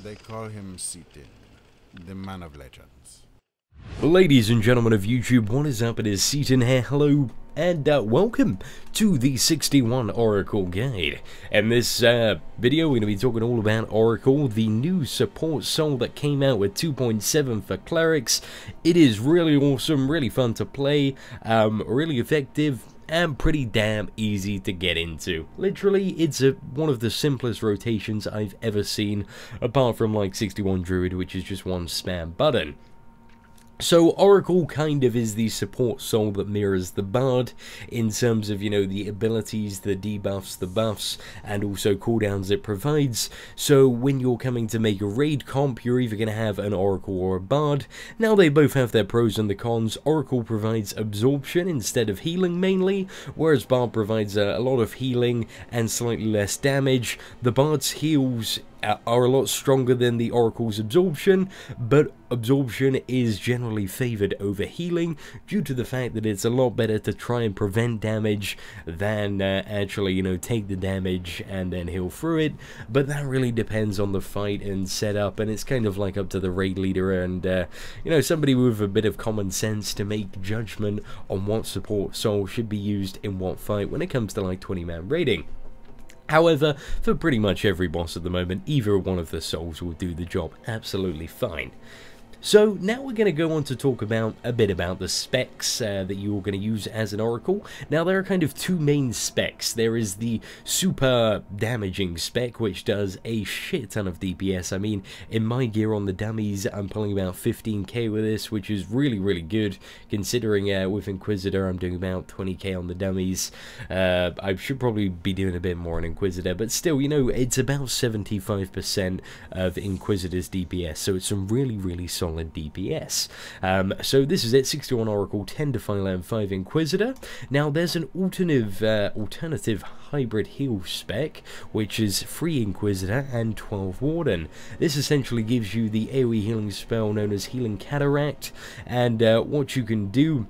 They call him Seatin, the man of legends. Ladies and gentlemen of YouTube, what is up? It is Seatin here. Hello and welcome to the 61 Oracle Guide. In this video, we're going to be talking all about Oracle, the new support soul that came out with 2.7 for Clerics. It is really awesome, really fun to play, really effective, and pretty damn easy to get into. Literally, it's one of the simplest rotations I've ever seen, apart from like 61 Druid, which is just one spam button. So Oracle kind of is the support soul that mirrors the Bard in terms of, you know, the abilities, the debuffs, the buffs, and also cooldowns it provides. So when you're coming to make a raid comp, you're either going to have an Oracle or a Bard. Now they both have their pros and the cons. Oracle provides absorption instead of healing mainly, whereas Bard provides a lot of healing and slightly less damage. The Bard's heals are a lot stronger than the Oracle's absorption, but absorption is generally favored over healing due to the fact that it's a lot better to try and prevent damage than actually, you know, take the damage and then heal through it. But that really depends on the fight and setup, and it's kind of like up to the raid leader and you know, somebody with a bit of common sense to make judgment on what support soul should be used in what fight when it comes to like 20-man raiding. However, for pretty much every boss at the moment, either one of the souls will do the job absolutely fine. So now we're going to go on to talk about a bit about the specs that you're going to use as an Oracle. Now there are kind of two main specs. There is the super damaging spec, which does a shit ton of DPS. I mean, in my gear on the dummies, I'm pulling about 15k with this, which is really good, considering with Inquisitor I'm doing about 20k on the dummies. I should probably be doing a bit more on Inquisitor, but still, you know, it's about 75% of Inquisitor's DPS, so it's some really solid DPS. So this is it, 61 Oracle, 10 Defiler and 5 Inquisitor. Now there's an alternative hybrid heal spec, which is 3 Inquisitor and 12 Warden. This essentially gives you the AoE healing spell known as Healing Cataract, and what you can do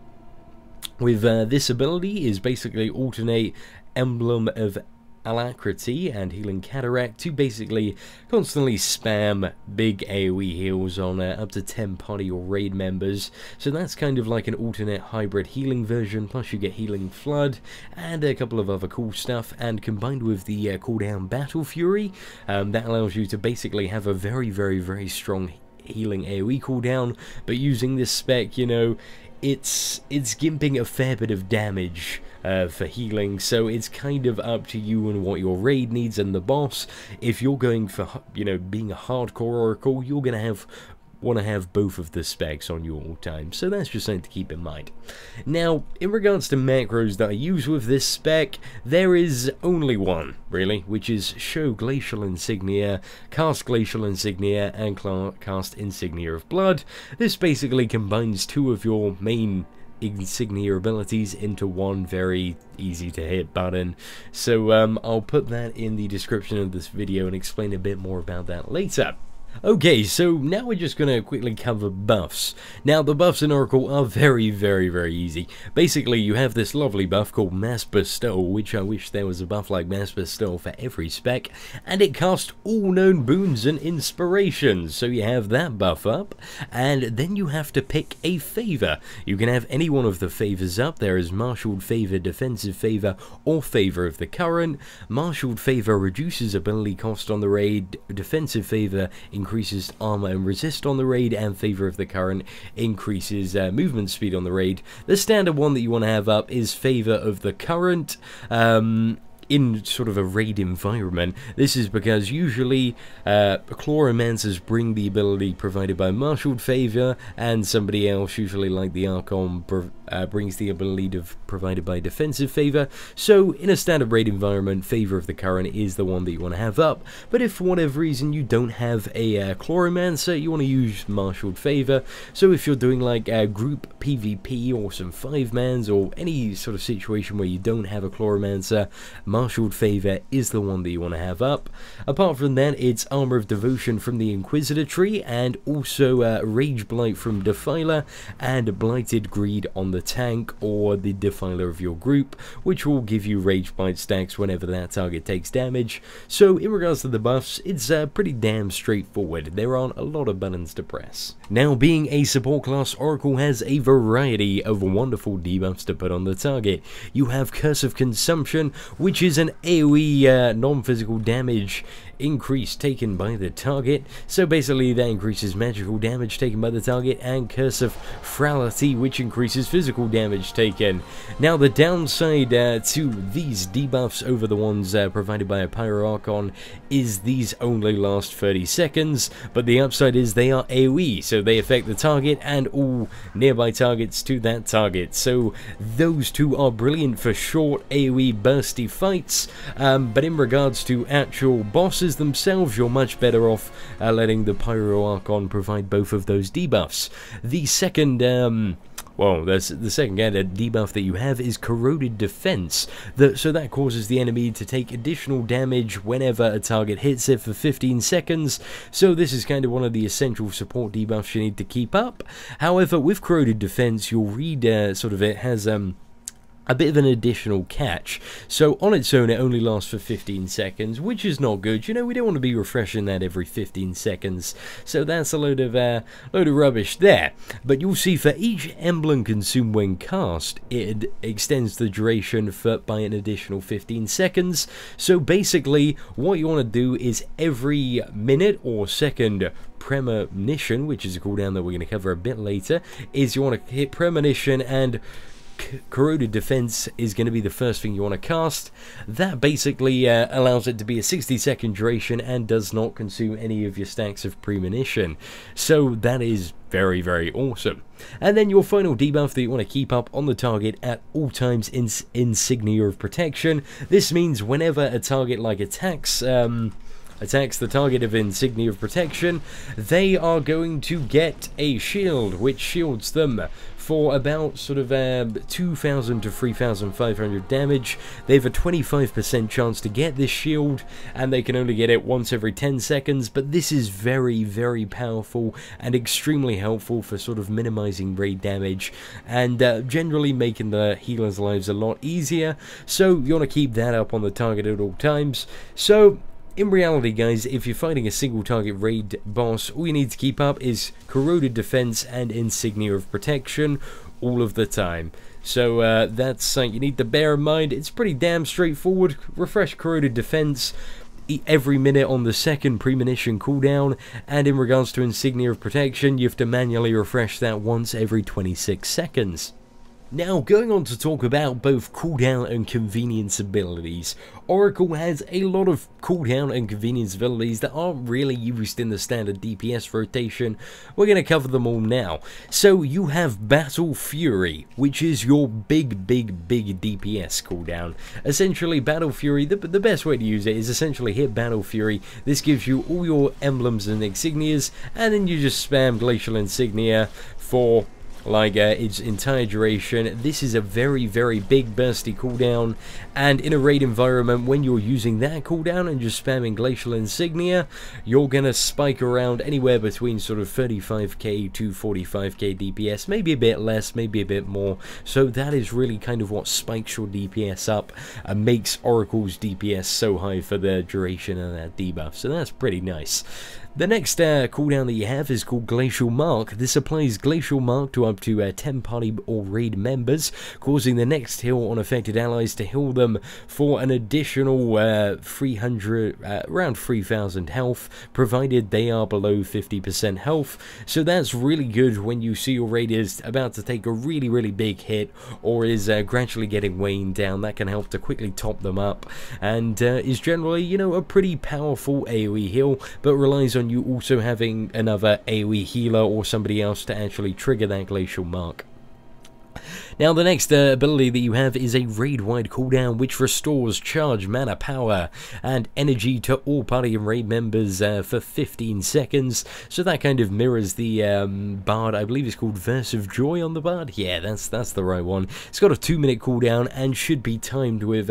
with this ability is basically alternate Emblem of Alacrity and Healing Cataract to basically constantly spam big AoE heals on up to 10 party or raid members. So that's kind of like an alternate hybrid healing version, plus you get Healing Flood and a couple of other cool stuff, and combined with the cooldown Battle Fury, that allows you to basically have a very strong healing AoE cooldown. But using this spec, you know, it's gimping a fair bit of damage for healing, so it's kind of up to you and what your raid needs and the boss. If you're going for, you know, being a hardcore Oracle, you're gonna want to have both of the specs on you all the time, so that's just something to keep in mind. Now, in regards to macros that I use with this spec, there is only one, really, which is show glacial insignia, cast glacial insignia, and cast insignia of blood. This basically combines two of your main insignia abilities into one very easy to hit button. So I'll put that in the description of this video and explain a bit more about that later. Okay, so now we're just going to quickly cover buffs. Now, the buffs in Oracle are very easy. Basically, you have this lovely buff called Mass Bestowal, which I wish there was a buff like Mass Bestowal for every spec, and it casts all known boons and inspirations. So you have that buff up, and then you have to pick a favor. You can have any one of the favors up. There is Marshaled Favor, Defensive Favor, or Favor of the Current. Marshaled Favor reduces ability cost on the raid. Defensive Favor increases armor and resist on the raid, and Favor of the Current increases movement speed on the raid. The standard one that you want to have up is Favor of the Current. In sort of a raid environment. This is because usually Chloromancers bring the ability provided by Marshaled Favor, and somebody else, usually like the Archon, brings the ability provided by Defensive Favor. So in a standard raid environment, Favor of the Current is the one that you want to have up. But if for whatever reason you don't have a Chloromancer, you want to use Marshaled Favor. So if you're doing like a group PvP or some 5-mans or any sort of situation where you don't have a Chloromancer, Marshaled Favor is the one that you want to have up. Apart from that, it's Armor of Devotion from the Inquisitor tree, and also Rage Blight from Defiler, and Blighted Greed on the the tank or the defiler of your group, which will give you rage bite stacks whenever that target takes damage. So in regards to the buffs, it's pretty damn straightforward. There aren't a lot of buttons to press. Now, being a support class, Oracle has a variety of wonderful debuffs to put on the target. You have Curse of Consumption, which is an AoE non-physical damage increase taken by the target. So basically that increases magical damage taken by the target, and Curse of Frailty, which increases physical damage taken. Now the downside to these debuffs over the ones provided by a Pyro Archon is these only last 30 seconds, but the upside is they are AoE, so they affect the target and all nearby targets to that target. So those two are brilliant for short AoE bursty fights, but in regards to actual bosses themselves, you're much better off letting the Pyro Archon provide both of those debuffs. The second the second added debuff that you have is Corroded Defense, so that causes the enemy to take additional damage whenever a target hits it for 15 seconds, so this is kind of one of the essential support debuffs you need to keep up. However, with Corroded Defense, you'll read it has a bit of an additional catch. So on its own it only lasts for 15 seconds, which is not good. You know, we don't want to be refreshing that every 15 seconds. So that's a load of rubbish there. But you'll see for each emblem consumed when cast, it extends the duration by an additional 15 seconds. So basically what you want to do is every minute or second premonition, which is a cooldown that we're going to cover a bit later, is you want to hit premonition, and Corroded Defense is going to be the first thing you want to cast. That basically allows it to be a 60-second duration and does not consume any of your stacks of premonition. So that is very, very awesome. And then your final debuff that you want to keep up on the target at all times is Insignia of Protection. This means whenever a target attacks the target of Insignia of Protection, they are going to get a shield, which shields them for about 2,000 to 3,500 damage. They have a 25% chance to get this shield, and they can only get it once every 10 seconds, but this is very, very powerful and extremely helpful for minimizing raid damage and generally making the healers' lives a lot easier. So you want to keep that up on the target at all times. So in reality, guys, if you're fighting a single target raid boss, all you need to keep up is Corroded Defense and Insignia of Protection all of the time. So that's something you need to bear in mind. It's pretty damn straightforward. Refresh Corroded Defense every minute on the second premonition cooldown, and in regards to Insignia of Protection, you have to manually refresh that once every 26 seconds. Now, going on to talk about both cooldown and convenience abilities. Oracle has a lot of cooldown and convenience abilities that aren't really used in the standard DPS rotation. We're going to cover them all now. So you have Battle Fury, which is your big DPS cooldown. Essentially, Battle Fury, the best way to use it is essentially hit Battle Fury. This gives you all your emblems and insignias, and then you just spam Glacial Insignia for its entire duration. This is a very, very big bursty cooldown, and in a raid environment, when you're using that cooldown and just spamming Glacial Insignia, you're gonna spike around anywhere between 35k to 45k DPS, maybe a bit less, maybe a bit more. So that is really kind of what spikes your DPS up and makes Oracle's DPS so high for the duration of that debuff. So that's pretty nice. The next cooldown that you have is called Glacial Mark. This applies Glacial Mark to up to 10 party or raid members, causing the next heal on affected allies to heal them for an additional around 3,000 health, provided they are below 50% health. So that's really good when you see your raid is about to take a really, really big hit or is gradually getting weighed down. That can help to quickly top them up, and is generally, you know, a pretty powerful AoE heal, but relies on you also having another AoE healer or somebody else to actually trigger that Glacial Mark. Now, the next ability that you have is a raid-wide cooldown, which restores charge, mana, power, and energy to all party and raid members for 15 seconds. So that kind of mirrors the Bard, I believe it's called Verse of Joy on the Bard. Yeah, that's the right one. It's got a 2-minute cooldown and should be timed with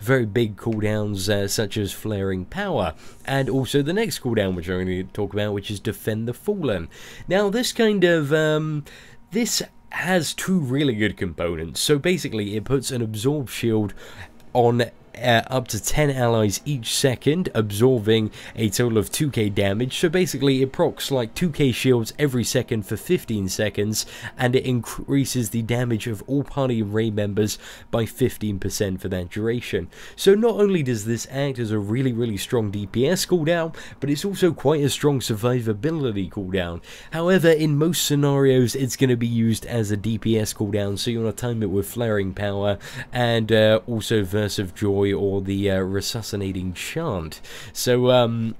very big cooldowns such as Flaring Power. And also the next cooldown, which I'm going to talk about, which is Defend the Fallen. Now, this kind of... this has two really good components. So basically it puts an absorb shield on up to 10 allies each second, absorbing a total of 2k damage. So basically it procs like 2k shields every second for 15 seconds, and it increases the damage of all party and raid members by 15% for that duration. So not only does this act as a really strong DPS cooldown, but it's also quite a strong survivability cooldown. However, in most scenarios it's going to be used as a DPS cooldown, so you want to time it with flaring power and also Verse of Joy or the resuscitating chant. So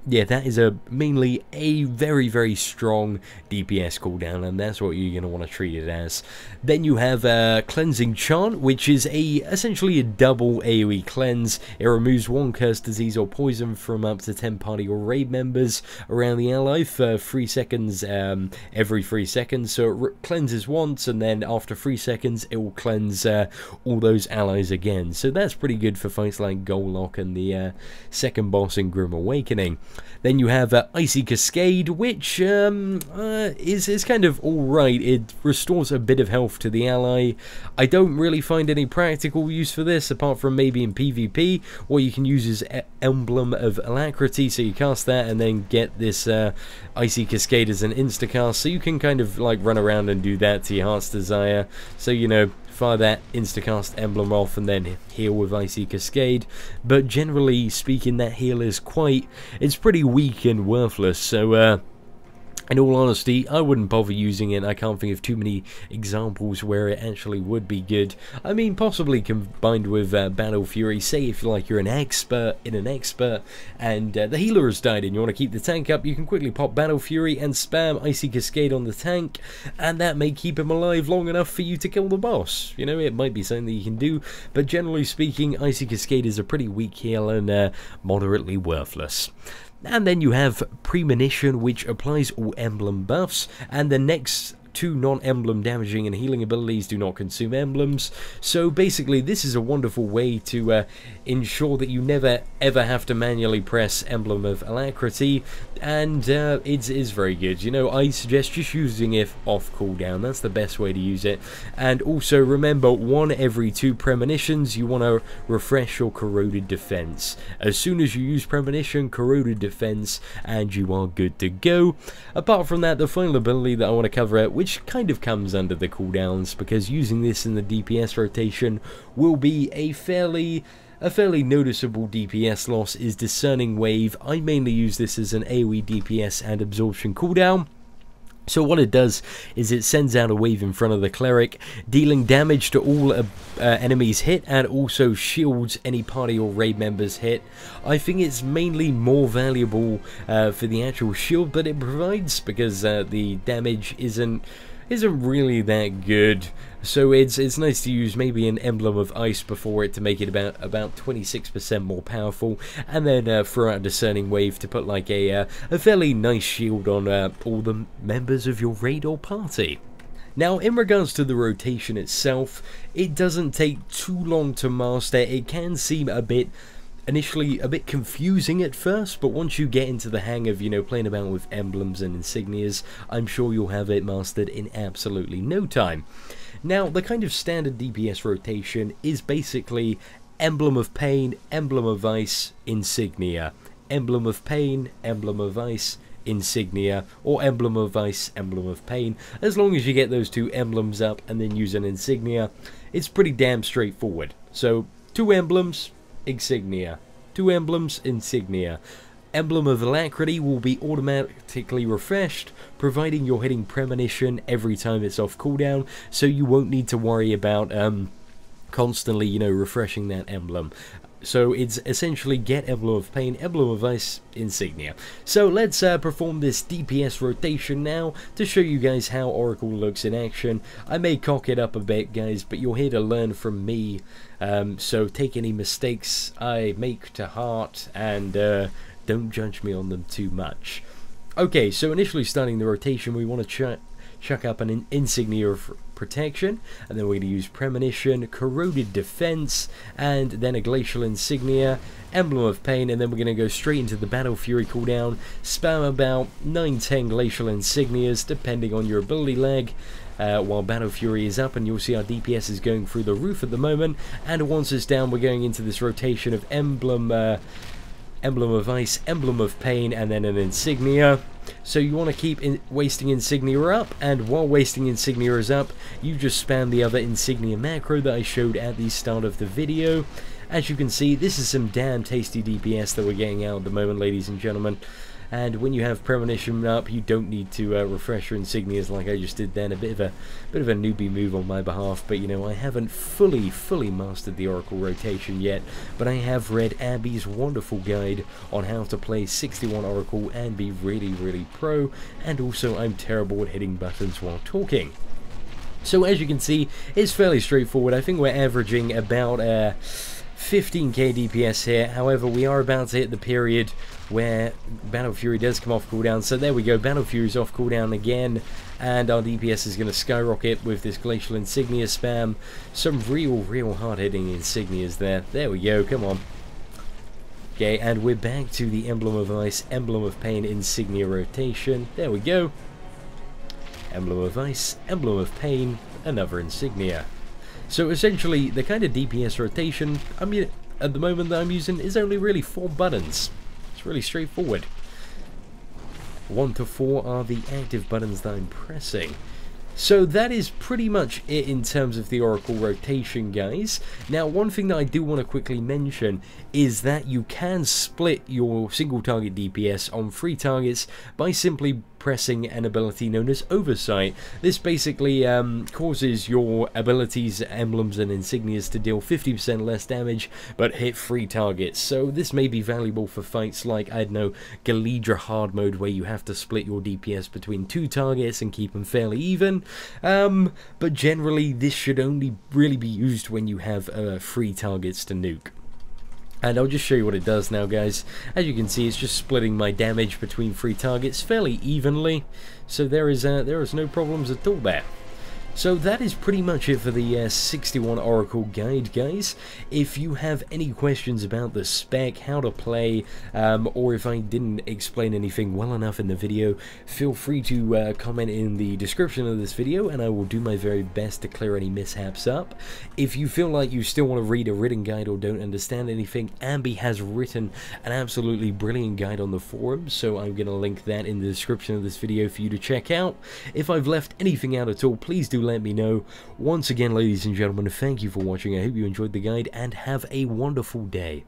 yeah, that is mainly a very strong DPS cooldown, and that's what you're going to want to treat it as. Then you have cleansing chant, which is essentially a double AoE cleanse. It removes one curse, disease or poison from up to 10 party or raid members around the ally for 3 seconds every 3 seconds. So it cleanses once, and then after 3 seconds it will cleanse all those allies again. So that's pretty good for fights like Golok and the second boss in Grim Awakening. Then you have Icy Cascade, which is kind of alright. It restores a bit of health to the ally. I don't really find any practical use for this, apart from maybe in PvP, where you can use his Emblem of Alacrity, so you cast that and then get this Icy Cascade as an instacast, so you can kind of like run around and do that to your heart's desire. So, you know, fire that instacast emblem off and then heal with Icy Cascade. But generally speaking, that heal is it's pretty weak and worthless. So in all honesty, I wouldn't bother using it. I can't think of too many examples where it actually would be good. I mean, possibly combined with Battle Fury. Say if you're an expert in an expert and the healer has died and you want to keep the tank up, you can quickly pop Battle Fury and spam Icy Cascade on the tank, and that may keep him alive long enough for you to kill the boss. You know, it might be something that you can do, but generally speaking, Icy Cascade is a pretty weak heal and moderately worthless. And then you have Premonition, which applies all emblem buffs, and the next two non-emblem damaging and healing abilities do not consume emblems. So basically this is a wonderful way to ensure that you never ever have to manually press Emblem of Alacrity, and it is very good. You know, I suggest just using it off cooldown. That's the best way to use it. And also remember, 1 every 2 premonitions you want to refresh your corroded defense. As soon as you use premonition, corroded defense, and you are good to go. Apart from that, the final ability that I want to cover, which kind of comes under the cooldowns, because using this in the DPS rotation will be a fairly noticeable DPS loss, is Discerning Wave. I mainly use this as an AoE DPS and absorption cooldown. So what it does is it sends out a wave in front of the Cleric, dealing damage to all enemies hit, and also shields any party or raid members hit. I think it's mainly more valuable for the actual shield that it provides, because the damage isn't really that good. So it's nice to use maybe an Emblem of Ice before it to make it about 26% more powerful, and then throw out a Discerning Wave to put like a fairly nice shield on all the members of your raid or party. Now, in regards to the rotation itself, it doesn't take too long to master. It can seem initially a bit confusing at first, but once you get into the hang of, you know, playing about with emblems and insignias, I'm sure you'll have it mastered in absolutely no time. Now, the kind of standard DPS rotation is basically Emblem of Pain, Emblem of Ice, Insignia. Emblem of Pain, Emblem of Ice, Insignia, or Emblem of Ice, Emblem of Pain. As long as you get those 2 emblems up and then use an insignia, it's pretty damn straightforward. So 2 emblems, insignia. 2 emblems, insignia. Emblem of Alacrity will be automatically refreshed, providing you're hitting Premonition every time it's off cooldown, so you won't need to worry about constantly, you know, refreshing that emblem. So it's essentially get Emblem of Pain, Emblem of Ice, Insignia. So let's perform this DPS rotation now to show you guys how Oracle looks in action. I may cock it up a bit, guys, but you're here to learn from me. So take any mistakes I make to heart, and don't judge me on them too much. Okay, so initially starting the rotation, we want to chuck up an Insignia of Protection, and then we're going to use Premonition, Corroded Defense, and then a Glacial Insignia, Emblem of Pain, and then we're going to go straight into the Battle Fury cooldown, spam about 9-10 Glacial Insignias, depending on your ability lag. while Battle Fury is up, and you'll see our DPS is going through the roof at the moment, and once it's down we're going into this rotation of Emblem of Ice, Emblem of Pain, and then an Insignia. So you want to keep wasting Insignia up, and while wasting Insignia is up, you just spam the other Insignia macro that I showed at the start of the video. As you can see, this is some damn tasty DPS that we're getting out at the moment, ladies and gentlemen. And when you have Premonition up, you don't need to refresh your Insignias like I just did then. A bit of a newbie move on my behalf, but you know, I haven't fully mastered the Oracle Rotation yet, but I have read Abby's wonderful guide on how to play 61 Oracle and be really pro, and also I'm terrible at hitting buttons while talking. So as you can see, it's fairly straightforward. I think we're averaging about 15k DPS here. However, we are about to hit the period where Battle Fury does come off cooldown. So there we go, Battle Fury's off cooldown again, and our DPS is going to skyrocket with this Glacial Insignia spam. Some real hard-hitting Insignias there. There we go, come on. Okay, and we're back to the Emblem of Ice, Emblem of Pain Insignia rotation. There we go. Emblem of Ice, Emblem of Pain, another Insignia. So essentially, the kind of DPS rotation at the moment that I'm using is only really 4 buttons. It's really straightforward. 1 to 4 are the active buttons that I'm pressing. So that is pretty much it in terms of the Oracle rotation, guys. Now, one thing that I do want to quickly mention is that you can split your single target DPS on 3 targets by simply pressing an ability known as Oversight. This basically causes your abilities, emblems and insignias to deal 50% less damage but hit 3 targets. So this may be valuable for fights like, I don't know, Galidra hard mode, where you have to split your DPS between 2 targets and keep them fairly even. But generally this should only really be used when you have 3 targets to nuke. And I'll just show you what it does now, guys. As you can see, it's just splitting my damage between 3 targets fairly evenly, so there is no problems at all there. So that is pretty much it for the 61 Oracle guide, guys. If you have any questions about the spec, how to play, or if I didn't explain anything well enough in the video, feel free to comment in the description of this video, and I will do my very best to clear any mishaps up. If you feel like you still want to read a written guide or don't understand anything, Ambi has written an absolutely brilliant guide on the forum, so I'm going to link that in the description of this video for you to check out. If I've left anything out at all, please do let me know. Once again, ladies and gentlemen, thank you for watching. I hope you enjoyed the guide and have a wonderful day.